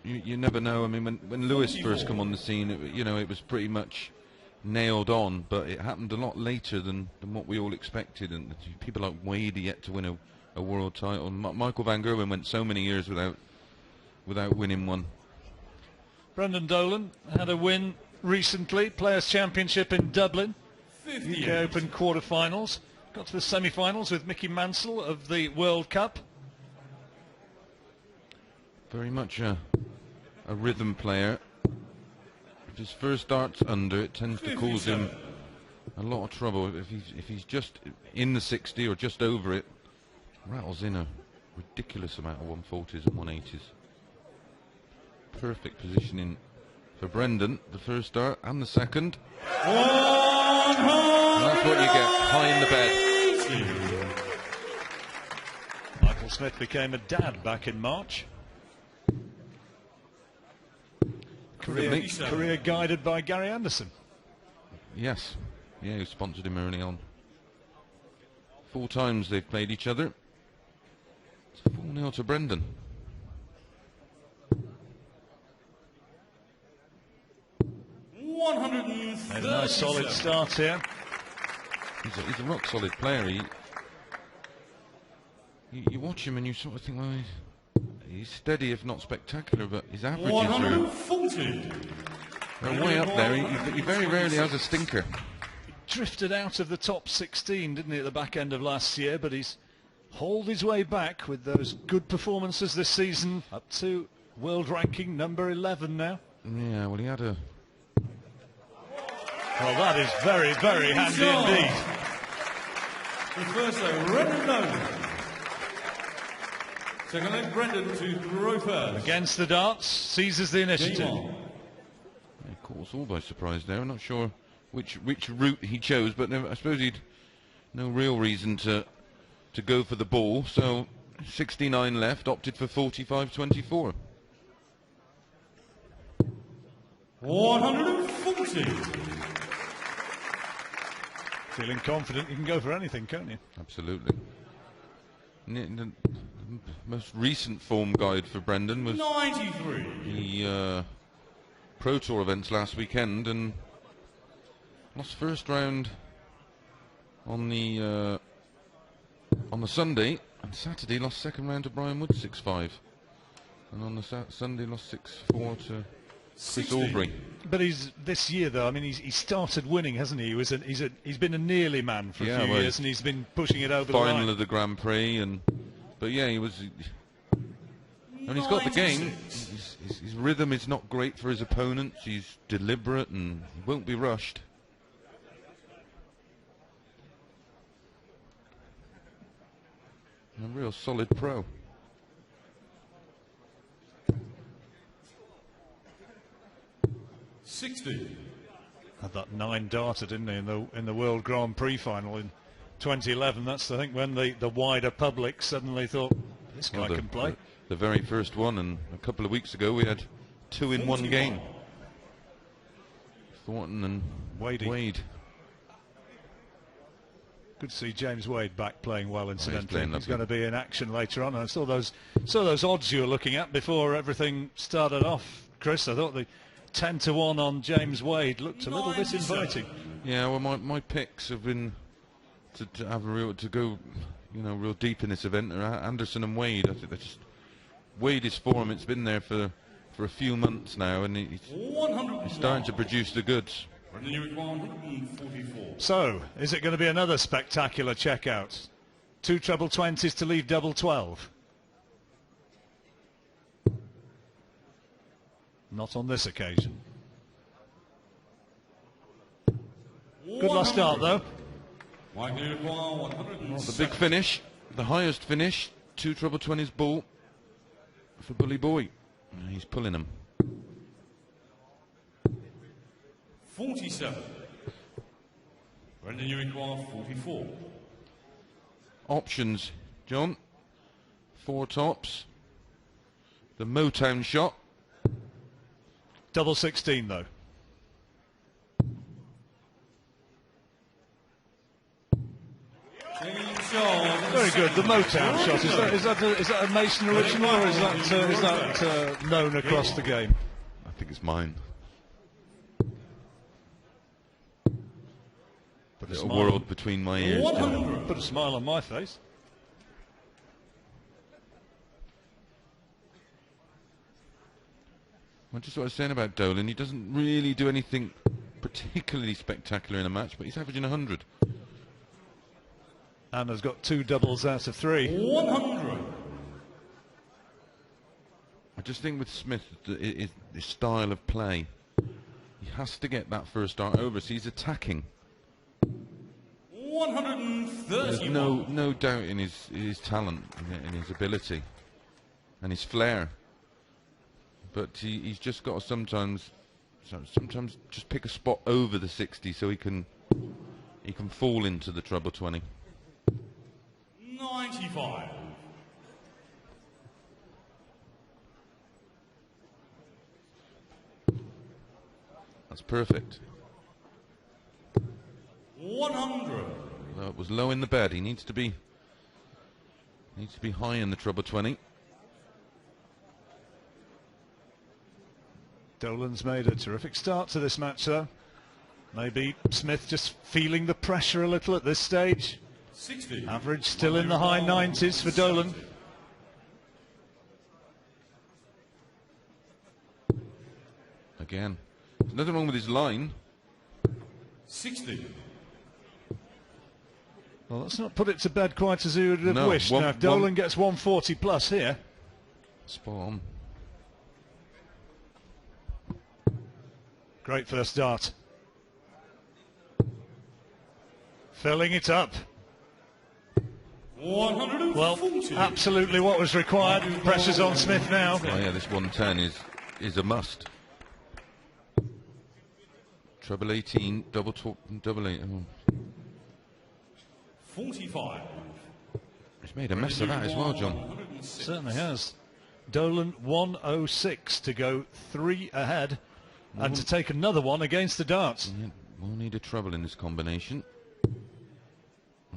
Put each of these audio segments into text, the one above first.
you never know. I mean, when Lewis first come on the scene, it was pretty much nailed on, but it happened a lot later than what we all expected. And people like Wade yet to win a world title. Michael van Gerwen went so many years without winning one. Brendan Dolan had a win recently, Players' Championship in Dublin, UK Open quarter-finals. Got to the semi-finals with Mickey Mansell of the World Cup. Very much a rhythm player. If his first dart's under, it tends to cause him a lot of trouble. If he's just in the 60 or just over it, rattles in a ridiculous amount of 140s and 180s. Perfect positioning for Brendan, the first dart and the second. And that's what you get, high in the bed. Michael Smith became a dad back in March. Career guided by Gary Anderson. Yes, yeah, who sponsored him early on. 4 times they've played each other. It's 4-0 to Brendan. A nice solid start here. He's a rock solid player. You watch him and you sort of think, well, he's steady if not spectacular, but his averages are way up there. He very rarely has a stinker. He drifted out of the top 16, didn't he, at the back end of last year, but he's hauled his way back with those good performances this season, up to world ranking number 11 now. Yeah, well, he had a... Well, that is very, very handy indeed. The first Brendan Dolan. Second leg, Brendan to throw first. Against the darts, seizes the initiative. Yeah, caught us all by surprise there. I'm not sure which route he chose, but I suppose he'd no real reason to go for the ball. So 69 left, opted for 45-24. 140. Feeling confident you can go for anything, can't you? Absolutely. The most recent form guide for Brendan was 93. The Pro Tour events last weekend, and lost first round on the Sunday, and Saturday lost second round to Brian Wood 6-5, and on the Sunday lost 6-4 to Chris Albury. But this year though, I mean, he started winning, hasn't he? He's been a nearly man for a few years, and he's been pushing it over the line. Final of the Grand Prix, but yeah, he was. And he's got the game. His rhythm is not great for his opponents. He's deliberate and he won't be rushed. A real solid pro. Had that 9 darter, didn't he, in the World Grand Prix final in 2011. That's, I think, when the wider public suddenly thought, this guy can play. The very first one, and a couple of weeks ago we had 2 in 1 game. Thornton and Wade. Good to see James Wade back playing well, incidentally. He's going to be in action later on. I saw those odds you were looking at before everything started off, Chris. I thought the 10-1 on James Wade looked a little bit inviting. Yeah, well, my picks have been to have to go, real deep in this event are Anderson and Wade. I think Wade is form. It's been there for a few months now, and he's starting to produce the goods. So, is it going to be another spectacular checkout? 2 treble 20s to leave double 12. Not on this occasion. Good last start, though. Well, the big finish, the highest finish, 2 treble 20s ball for Bully Boy. He's pulling them. 47. Brendan, you require 44. Options, John. 4 tops. The Motown shot. Double 16, though. very good. The Motown shot, is that a Mason original, or is that known across the game? I think it's mine. Put a world between my ears. Put a smile on my face. Well, just what I was saying about Dolan, he doesn't really do anything particularly spectacular in a match, but he's averaging 100. And has got 2 doubles out of 3. 100. I just think with Smith, his style of play, he has to get that first dart over, so he's attacking. 131. There's no doubt in his talent, in his ability, and his flair. But he's just got to sometimes just pick a spot over the 60 so he can fall into the treble 20. 95. That's perfect. 100. Well, it was low in the bed. He needs to be high in the treble 20. Dolan's made a terrific start to this match, though. Maybe Smith just feeling the pressure a little at this stage. 60. Average still in the high 90s for Dolan. Again, there's nothing wrong with his line. 60. Well, let's not put it to bed quite as he would have wished. Now, if Dolan gets 140 plus here. Spot on. Great first dart. Filling it up. 140. Well, absolutely what was required. Pressure's on Smith now. Oh yeah, this 110 is a must. Treble 18, double 8. Oh. 45. He's made a mess of that as well, John. Certainly has. Dolan 106 to go 3 ahead. And to take another one against the darts. Yeah, we'll need a treble in this combination.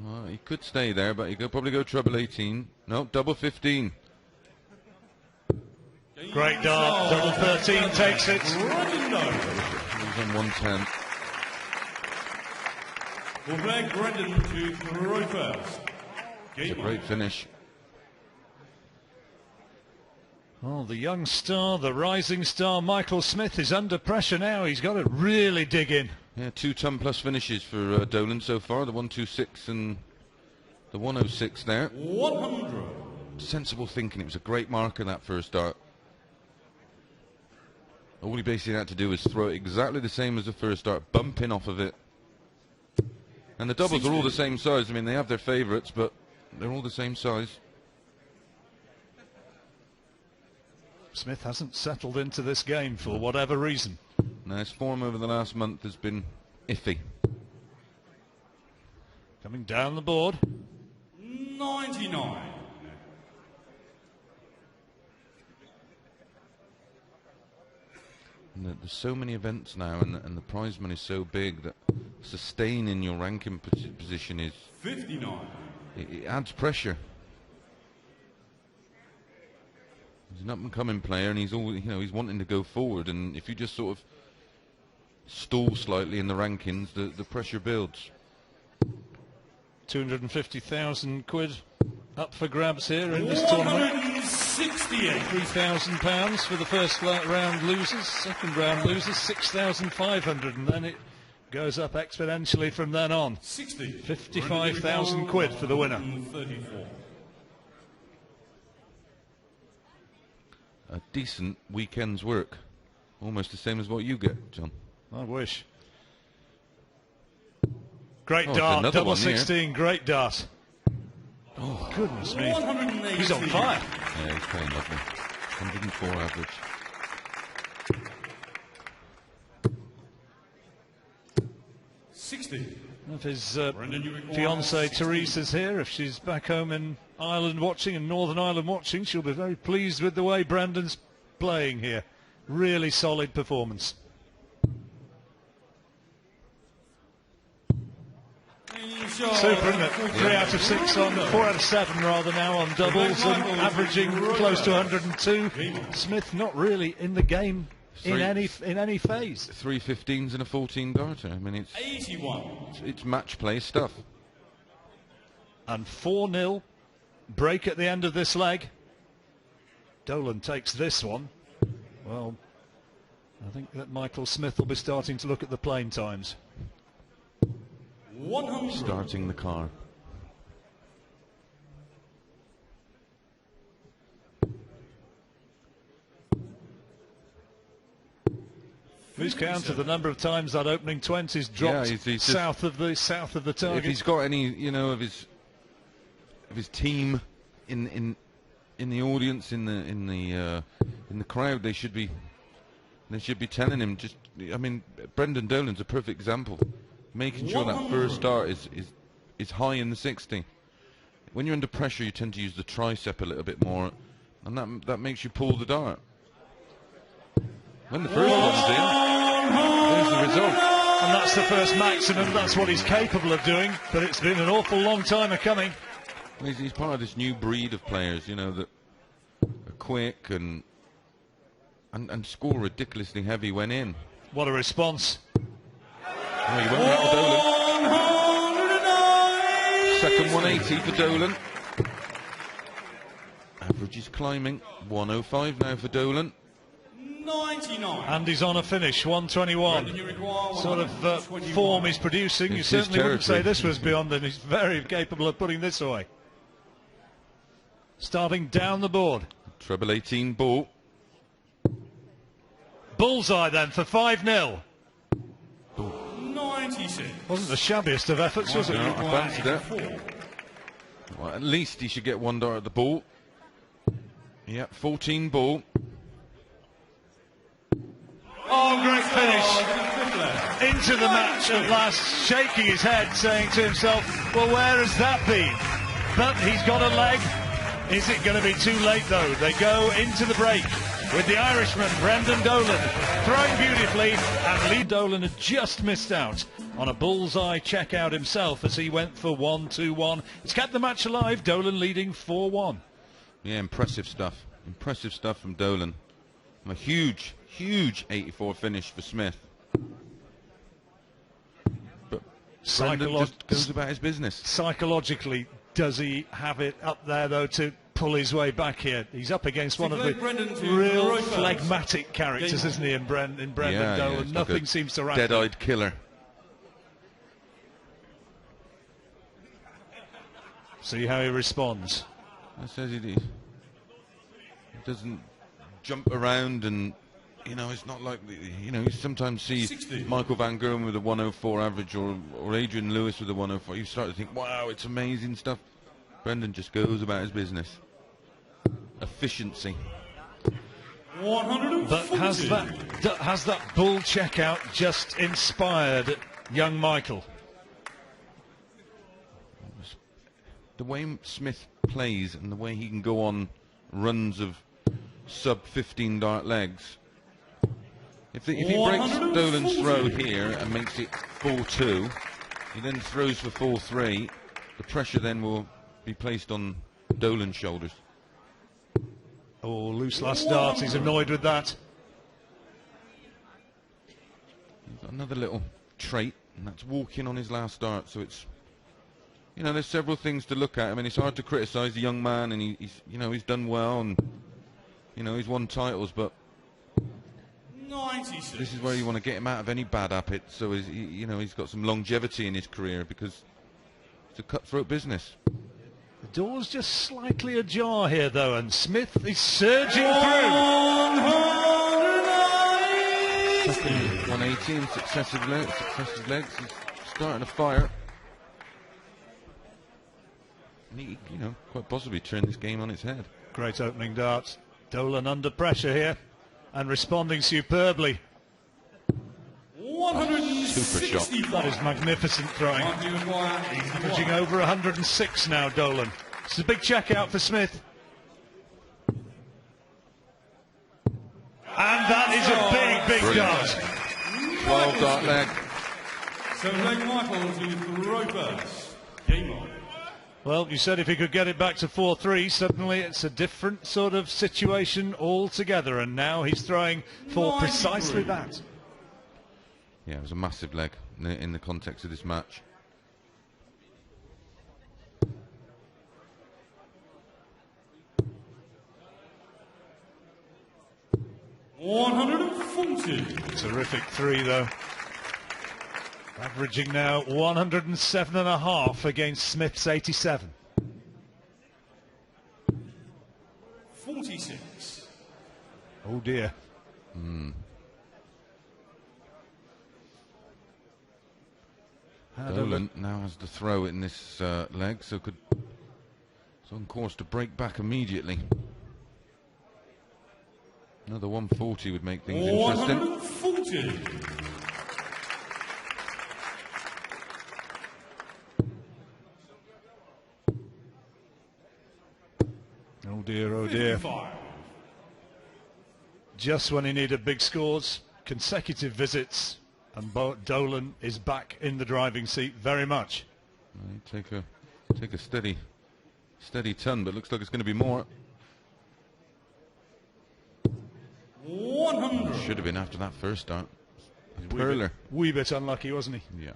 Well, he could stay there, but he could probably go treble 18. No, double 15. Great dart. Double 13 takes it. He's on 110. We'll beg Brendan to throw first. It's a great finish. Oh, the young star, the rising star, Michael Smith is under pressure now. He's got to really dig in. Yeah, 2 ton plus finishes for Dolan so far. The 126 and the 106 there. 100. Sensible thinking. It was a great marker, that first dart. All he basically had to do was throw it exactly the same as the first dart, bumping off of it. And the doubles are all the same size. I mean, they have their favourites, but they're all the same size. Smith hasn't settled into this game for whatever reason. Now, his form over the last month has been iffy. Coming down the board. 99. And there's so many events now, and the prize money is so big that sustaining your ranking position is 59. it adds pressure. He's an up-and-coming player, and he's always, he's wanting to go forward. And if you just sort of stall slightly in the rankings, the pressure builds. 250,000 quid up for grabs here in this tournament. 168. £3,000 for the first round losers. Second round losers 6,500, and then it goes up exponentially from then on. 60. 55,000 quid for the winner. 34. A decent weekend's work. Almost the same as what you get, John. I wish. Great dart, double 16, great dart. Oh, goodness me. He's on fire. Yeah, he's playing lovely. 104 average. If his fiancée Therese is here, if she's back home in Ireland watching, in Northern Ireland watching, she'll be very pleased with the way Brendan's playing here. Really solid performance. Super, isn't it? 3 out of 6 on, 4 out of 7 rather now on doubles, and averaging close to 102. Smith not really in the game in any phase. 3 15s and a 14 darter. I mean, it's 81. It's match play stuff. And 4-0 break at the end of this leg. Dolan takes this one. Well, I think that Michael Smith will be starting to look at the playing times. 100. Starting the car. Who's counted the number of times that opening 20's dropped he's south of the target? If he's got any, of his team in the audience, in the crowd, they should be telling him. Just, I mean, Brendan Dolan's a perfect example, making sure that first start is high in the 60. When you're under pressure, you tend to use the tricep a little bit more, and that makes you pull the dart. When the first one's in, there's the result. And that's the first maximum. That's what he's capable of doing. But it's been an awful long time coming. He's part of this new breed of players, that are quick and score ridiculously heavy when in. What a response. Oh, he went out with Dolan. Second 180 for Dolan. Average is climbing. 105 now for Dolan. 99. And he's on a finish, 121. Sort of form he's producing. It's you certainly wouldn't say territory. this was beyond him. He's very capable of putting this away. Starting down the board. Treble 18 ball. Bullseye then for 5-0. 96. Wasn't the shabbiest of efforts, was it? No, I fancied it. Well, at least he should get 1 dart at the ball. Yeah, 14 ball. Oh, great finish. Into the match at last, shaking his head, saying to himself, well, where has that been? But he's got a leg. Is it going to be too late, though? They go into the break with the Irishman, Brendan Dolan, throwing beautifully, and Lee Dolan had just missed out on a bullseye checkout himself as he went for 1-2-1. It's kept the match alive, Dolan leading 4-1. Yeah, impressive stuff. Impressive stuff from Dolan. A huge 84 finish for Smith. But Brendan just goes about his business. Psychologically, does he have it up there, though, to pull his way back here? He's up against one of the real phlegmatic characters, isn't he, in Brendan Dolan? Nothing like seems to rattle. Dead-eyed killer. See how he responds. I says he doesn't jump around, and it's not like you sometimes see 60. Michael Van Gerwen with a 104 average, or Adrian Lewis with a 104. You start to think, wow, it's amazing stuff. Brendan just goes about his business. Efficiency. 140. But has that bull checkout just inspired young Michael? The way Smith plays and the way he can go on runs of sub 15 dart legs. If he breaks Dolan's throw here and makes it 4-2, he then throws for 4-3. The pressure then will be placed on Dolan's shoulders. Oh, loose last dart. He's annoyed with that. He's got another little trait, and that's walking on his last dart. So it's, there's several things to look at. I mean, it's hard to criticise the young man, and he's done well, and he's won titles, but 96. this is where you want to get him out of any bad habit, so he's got some longevity in his career, because it's a cutthroat business. The door's just slightly ajar here, though, and Smith is surging through. 118 successive legs. He's starting to fire. And he, quite possibly turn this game on its head. Great opening darts. Dolan under pressure here and responding superbly. 160. Super shot. That is magnificent throwing. Averaging over 106 now, Dolan. It's a big checkout for Smith. And that is a big Brilliant. dart. 12 dart leg. So leg Michael to throw first. Game on. Well, you said if he could get it back to 4-3, suddenly it's a different sort of situation altogether, and now he's throwing for precisely that. Yeah, it was a massive leg in the context of this match. $140. Terrific three, though. Averaging now 107.5 against Smith's 87. 46. Oh dear. Dolan now has the throw in this leg, so it's on course to break back immediately. Another 140 would make things interesting. 140. Oh dear, oh dear. 55. Just when he needed big scores, consecutive visits, and Dolan is back in the driving seat very much. Take a steady ton, but looks like it's going to be more. 100. Should have been after that first start. Perler. Wee bit unlucky, wasn't he? Yeah.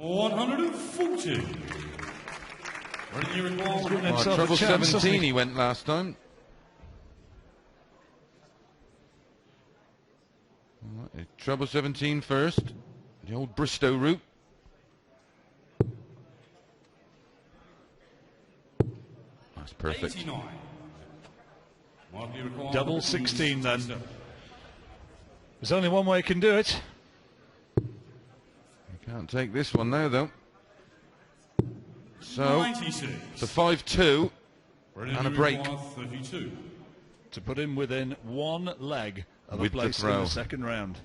$140. Trouble 17 he went last time. Trouble 17 first. The old Bristow route. That's perfect. 89. Double 16 then. There's only one way he can do it. You can't take this one now, though. So, 96. the 5-2 and a break. 32. To put him within one leg of a With the place in throw. the second round.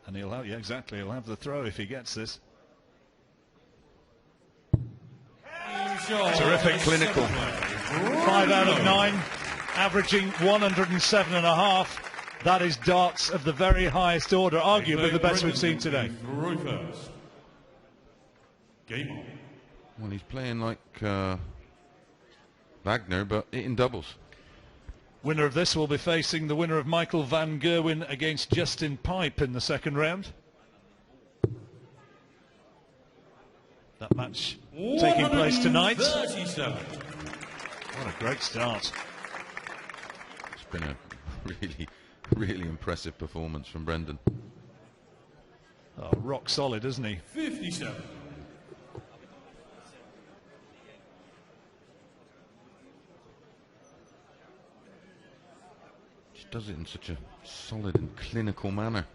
And he'll have, yeah, exactly, he'll have the throw if he gets this. Terrific clinical. 5 out of 9, averaging 107.5. That is darts of the very highest order, arguably the best we've seen today. Game on. Well, he's playing like Wagner, but in doubles. Winner of this will be facing the winner of Michael van Gerwen against Justin Pipe in the second round. That match taking place tonight. 37. What a great start. It's been a really impressive performance from Brendan. Oh, rock solid, isn't he? 57. Just does it in such a solid and clinical manner.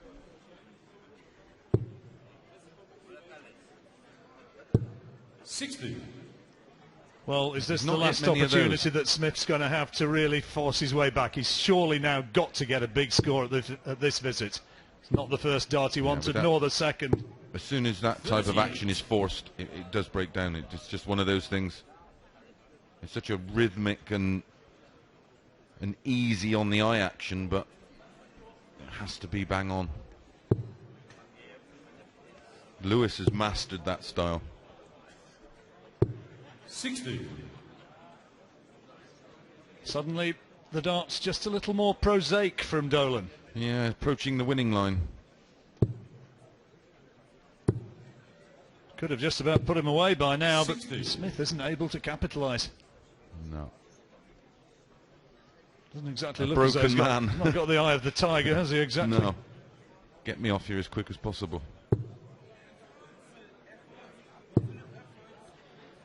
Well, is this Not the yet last many of opportunity that Smith's going to have to really force his way back? He's surely now got to get a big score at this visit. It's not the first dart he wanted, nor the second. As soon as that type of action is forced, it does break down. It's just one of those things. It's such a rhythmic and easy on the eye action, but it has to be bang on. Lewis has mastered that style. 60. Suddenly, the dart's just a little more prosaic from Dolan. Yeah, approaching the winning line. Could have just about put him away by now, 60. but Smith isn't able to capitalise. No. Doesn't exactly A look as though broken he's got, man. not got the eye of the tiger, has he? Exactly. No. Get me off here as quick as possible.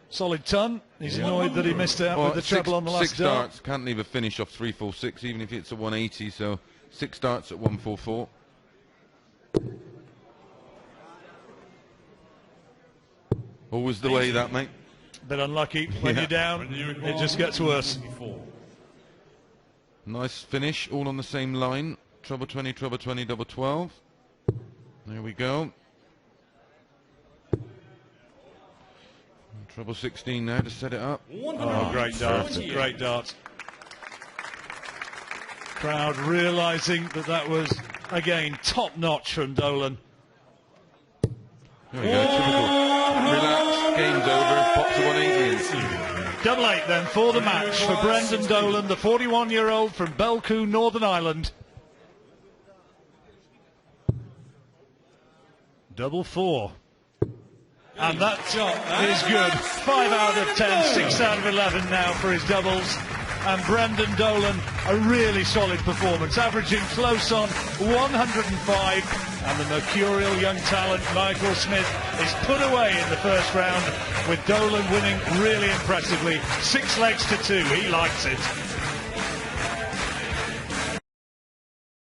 Solid ton. He's annoyed that he missed out with the treble on the last six dart. darts. Can't leave a finish off 3-4-6, even if it's a 180. So 6 darts at 1-4-4. Always the way, that, mate. Bit unlucky. When you're down, it just gets worse. Nice finish, all on the same line. Treble 20, treble 20, double 12. There we go. Treble 16 now to set it up. Oh, great dart. Great dart. Crowd realising that that was Again, top notch from Dolan. There we go, typical. Relax, game's over, pops a 180 in. Double 8 then for the match for Brendan Dolan, the 41-year-old from Belcoo, Northern Ireland. Double 4. And that is good. 5 out of 10, 6 out of 11 now for his doubles. And Brendan Dolan, a really solid performance, averaging close on 105. And the mercurial young talent, Michael Smith, is put away in the first round, with Dolan winning really impressively. 6 legs to 2. He likes it.